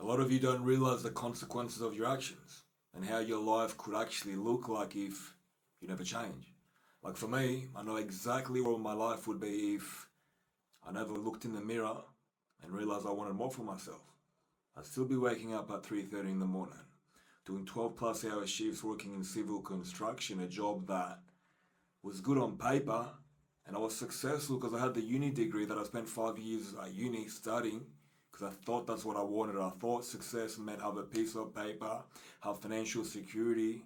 A lot of you don't realize the consequences of your actions and how your life could actually look like if you never change. Like for me, I know exactly what my life would be if I never looked in the mirror and realized I wanted more for myself. I'd still be waking up at 3:30 in the morning, doing 12 plus hour shifts working in civil construction, a job that was good on paper, and I was successful because I had the uni degree that I spent 5 years at uni studying because I thought that's what I wanted. I thought success meant have a piece of paper, have financial security,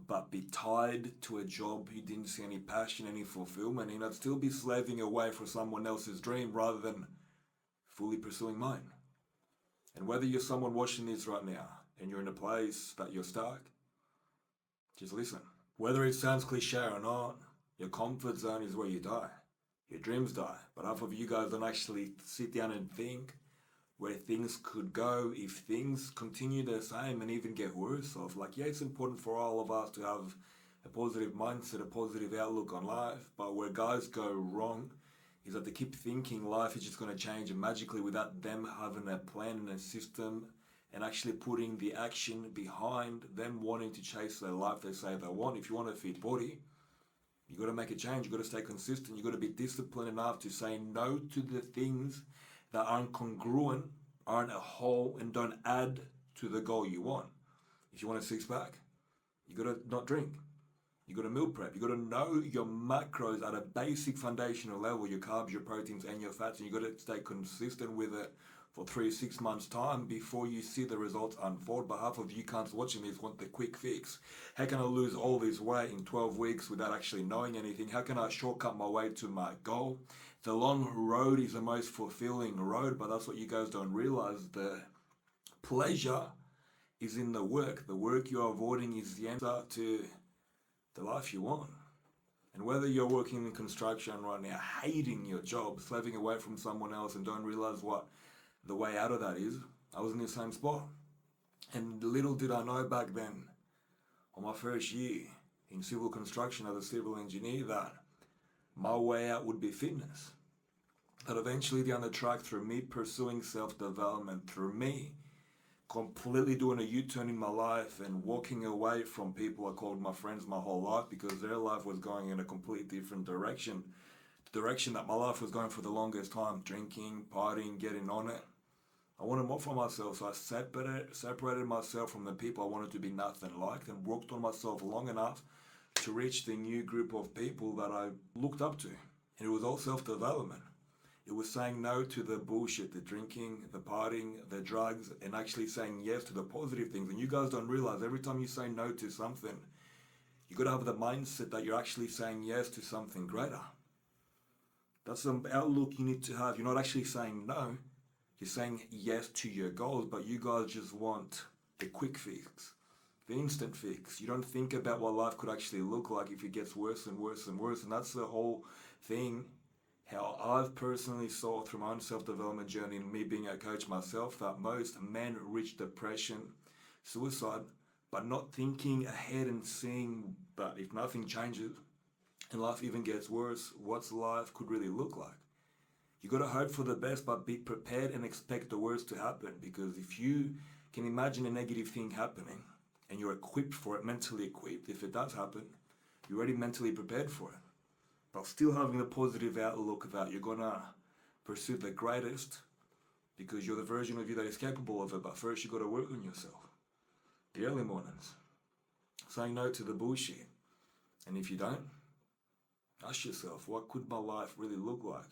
but be tied to a job you didn't see any passion, any fulfillment in. I'd still be slaving away for someone else's dream rather than fully pursuing mine. And whether you're someone watching this right now and you're in a place that you're stuck, just listen. Whether it sounds cliche or not, your comfort zone is where you die. Your dreams die. But half of you guys don't actually sit down and think where things could go if things continue the same and even get worse off. Like, yeah, it's important for all of us to have a positive mindset, a positive outlook on life, but where guys go wrong is that they keep thinking life is just going to change magically without them having a plan and a system and actually putting the action behind them wanting to chase the life they say they want. If you want a fit body, you got to make a change. You got to stay consistent. You got to be disciplined enough to say no to the things that aren't congruent, aren't a whole, and don't add to the goal you want. If you want a six pack, you got to not drink. You got to meal prep. You got to know your macros at a basic foundational level, your carbs, your proteins, and your fats, and you got to stay consistent with it for 3 to 6 months' time before you see the results unfold. But half of you cunts watching this want the quick fix. How can I lose all this weight in 12 weeks without actually knowing anything? How can I shortcut my way to my goal? The long road is the most fulfilling road, but that's what you guys don't realize. The pleasure is in the work. The work you're avoiding is the answer to the life you want. And whether you're working in construction right now, hating your job, slaving away from someone else and don't realize what the way out of that is, I was in the same spot. And little did I know back then, on my first year in civil construction as a civil engineer, that my way out would be fitness. That eventually down the track, through me pursuing self-development, through me completely doing a U-turn in my life and walking away from people I called my friends my whole life because their life was going in a completely different direction. The direction that my life was going for the longest time, drinking, partying, getting on it. I wanted more for myself, so I separated myself from the people I wanted to be nothing like and worked on myself long enough to reach the new group of people that I looked up to. And it was all self-development. It was saying no to the bullshit, the drinking, the partying, the drugs, and actually saying yes to the positive things. And you guys don't realize every time you say no to something, you got to have the mindset that you're actually saying yes to something greater. That's the outlook you need to have. You're not actually saying no. You're saying yes to your goals, but you guys just want the quick fix, the instant fix. You don't think about what life could actually look like if it gets worse and worse and worse. And that's the whole thing. How I've personally saw through my own self-development journey and me being a coach myself that most men reach depression, suicide, but not thinking ahead and seeing that if nothing changes and life even gets worse, what's life could really look like. You got to hope for the best, but be prepared and expect the worst to happen, because if you can imagine a negative thing happening and you're equipped for it, mentally equipped, if it does happen, you're already mentally prepared for it. But still having a positive outlook that you're gonna pursue the greatest because you're the version of you that is capable of it. But first you gotta work on yourself. The early mornings. Saying no to the bullshit. And if you don't, ask yourself, what could my life really look like?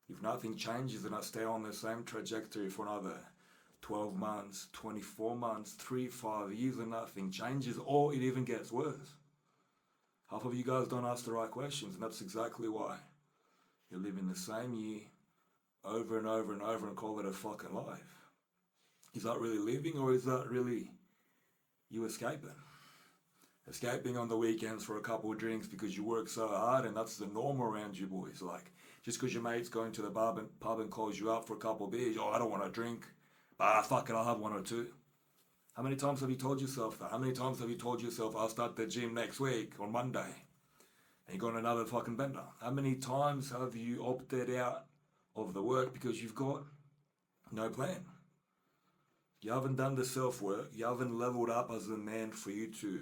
If nothing changes and I stay on the same trajectory for another 12 months, 24 months, 3, 5 years and nothing changes, or it even gets worse. Half of you guys don't ask the right questions, and that's exactly why. You're living the same year over and over and over and call it a fucking life. Is that really living, or is that really you escaping? Escaping on the weekends for a couple of drinks because you work so hard, and that's the norm around you boys. Like, just because your mate's going to the pub and calls you up for a couple of beers, oh, I don't want to drink, but fuck it, I'll have one or two. How many times have you told yourself that? How many times have you told yourself, I'll start the gym next week on Monday, and you go on another fucking bender? How many times have you opted out of the work because you've got no plan? You haven't done the self-work. You haven't leveled up as a man for you to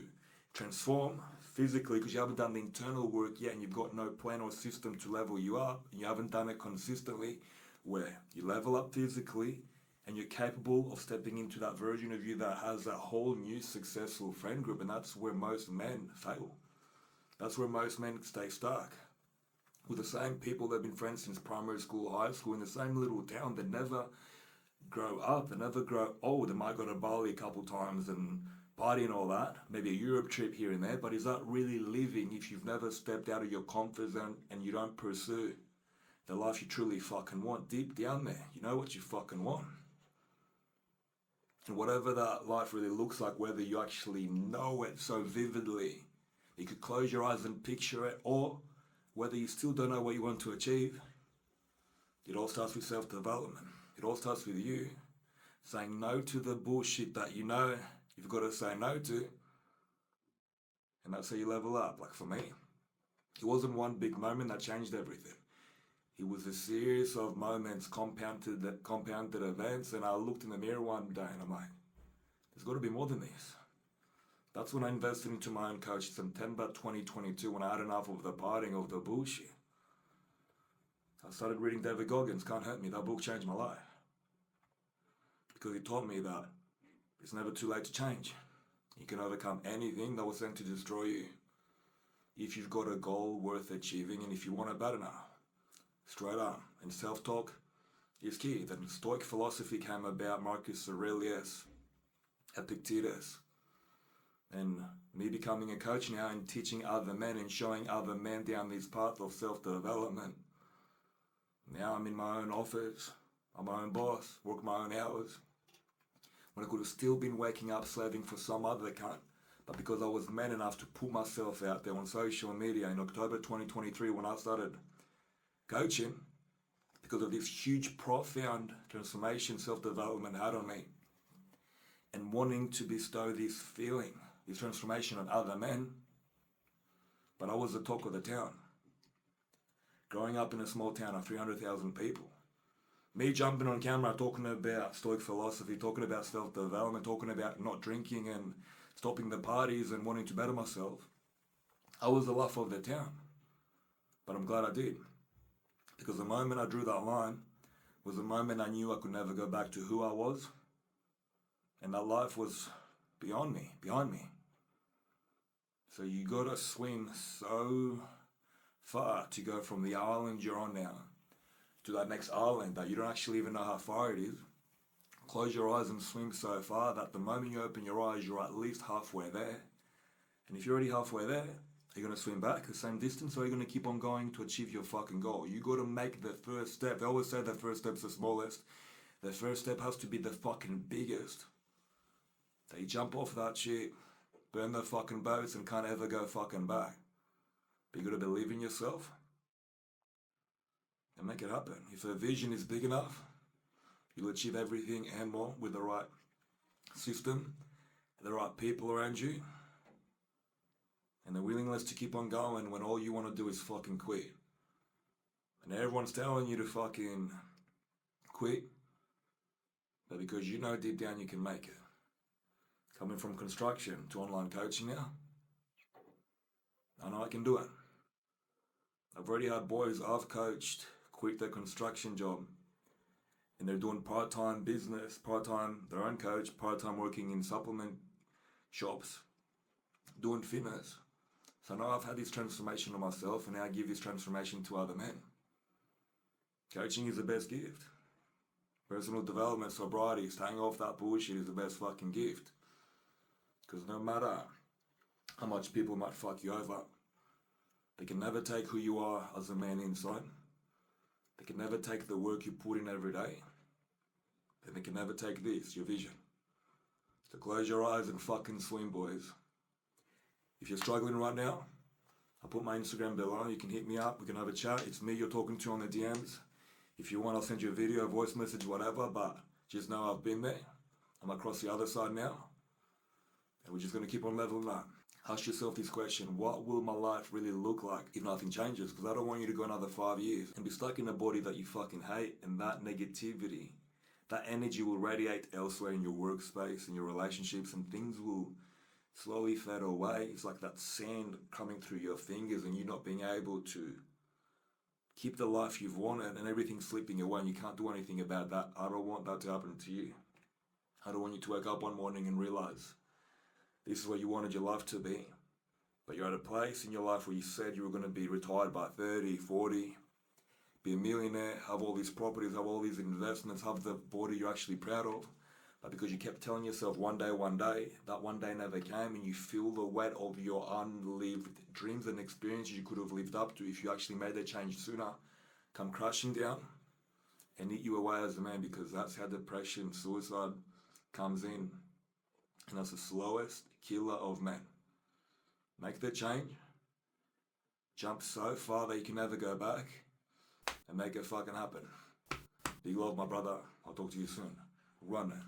transform physically because you haven't done the internal work yet and you've got no plan or system to level you up. And you haven't done it consistently where you level up physically and you're capable of stepping into that version of you that has that whole new successful friend group. And that's where most men fail. That's where most men stay stuck. With the same people they've been friends since primary school, high school, in the same little town. They never grow up, they never grow old. They might go to Bali a couple times and party and all that, maybe a Europe trip here and there, but is that really living if you've never stepped out of your comfort zone and you don't pursue the life you truly fucking want deep down there? You know what you fucking want. And whatever that life really looks like, whether you actually know it so vividly, you could close your eyes and picture it, or whether you still don't know what you want to achieve, it all starts with self-development. It all starts with you saying no to the bullshit that you know you've got to say no to. And that's how you level up. Like for me, it wasn't one big moment that changed everything. It was a series of moments, compounded events, and I looked in the mirror one day and I'm like, there's got to be more than this. That's when I invested into my own coach, September 2022, when I had enough of the partying, of the bullshit. I started reading David Goggins, Can't Hurt Me. That book changed my life. Because it taught me that it's never too late to change. You can overcome anything that was sent to destroy you if you've got a goal worth achieving and if you want it bad enough. Straight up. And self-talk is key. The Stoic philosophy came about, Marcus Aurelius, Epictetus. And me becoming a coach now and teaching other men and showing other men down this path of self-development. Now I'm in my own office, I'm my own boss, work my own hours. When I could have still been waking up slaving for some other cunt, but because I was man enough to put myself out there on social media in October 2023 when I started coaching, because of this huge, profound transformation self-development had on me, and wanting to bestow this feeling, this transformation on other men, but I was the talk of the town. Growing up in a small town of 300,000 people. Me jumping on camera talking about Stoic philosophy, talking about self-development, talking about not drinking and stopping the parties and wanting to better myself. I was the life of the town. But I'm glad I did. Because the moment I drew that line was the moment I knew I could never go back to who I was. And that life was beyond me, behind me. So you gotta swim so far to go from the island you're on now to that next island that you don't actually even know how far it is. Close your eyes and swim so far that the moment you open your eyes, you're at least halfway there. And if you're already halfway there, are you going to swim back the same distance, or are you going to keep on going to achieve your fucking goal? You got to make the first step. They always say the first step's the smallest. The first step has to be the fucking biggest. They jump off that shit, burn the fucking boats, and can't ever go fucking back. But you got to believe in yourself and make it happen. If a vision is big enough, you'll achieve everything and more with the right system, the right people around you, and the willingness to keep on going when all you want to do is fucking quit. And everyone's telling you to fucking quit, but because you know deep down you can make it. Coming from construction to online coaching now, I know I can do it. I've already had boys I've coached quit their construction job and they're doing part-time business, part-time their own coach, part-time working in supplement shops, doing fitness. So now I've had this transformation of myself and now I give this transformation to other men. Coaching is the best gift. Personal development, sobriety, staying off that bullshit is the best fucking gift. Because no matter how much people might fuck you over, they can never take who you are as a man inside. They can never take the work you put in every day. And they can never take this, your vision. So close your eyes and fucking swim, boys. If you're struggling right now, I'll put my Instagram below. You can hit me up. We can have a chat. It's me you're talking to on the DMs. If you want, I'll send you a video, a voice message, whatever. But just know I've been there. I'm across the other side now. And we're just going to keep on leveling up. Ask yourself this question: what will my life really look like if nothing changes? Because I don't want you to go another 5 years and be stuck in a body that you fucking hate, and that negativity that energy will radiate elsewhere in your workspace, in your relationships, and things will slowly fade away. It's like that sand coming through your fingers and you not being able to keep the life you've wanted and everything slipping away and you can't do anything about that. I don't want that to happen to you. I don't want you to wake up one morning and realize this is where you wanted your life to be. But you're at a place in your life where you said you were going to be retired by 30, 40, be a millionaire, have all these properties, have all these investments, have the body you're actually proud of. But because you kept telling yourself one day, that one day never came, and you feel the weight of your unlived dreams and experiences you could have lived up to if you actually made that change sooner, come crashing down and eat you away as a man, because that's how depression, suicide comes in. And that's the slowest killer of men. Make the change, jump so far that you can never go back, and make it fucking happen. Big love, my brother. I'll talk to you soon. Run, man.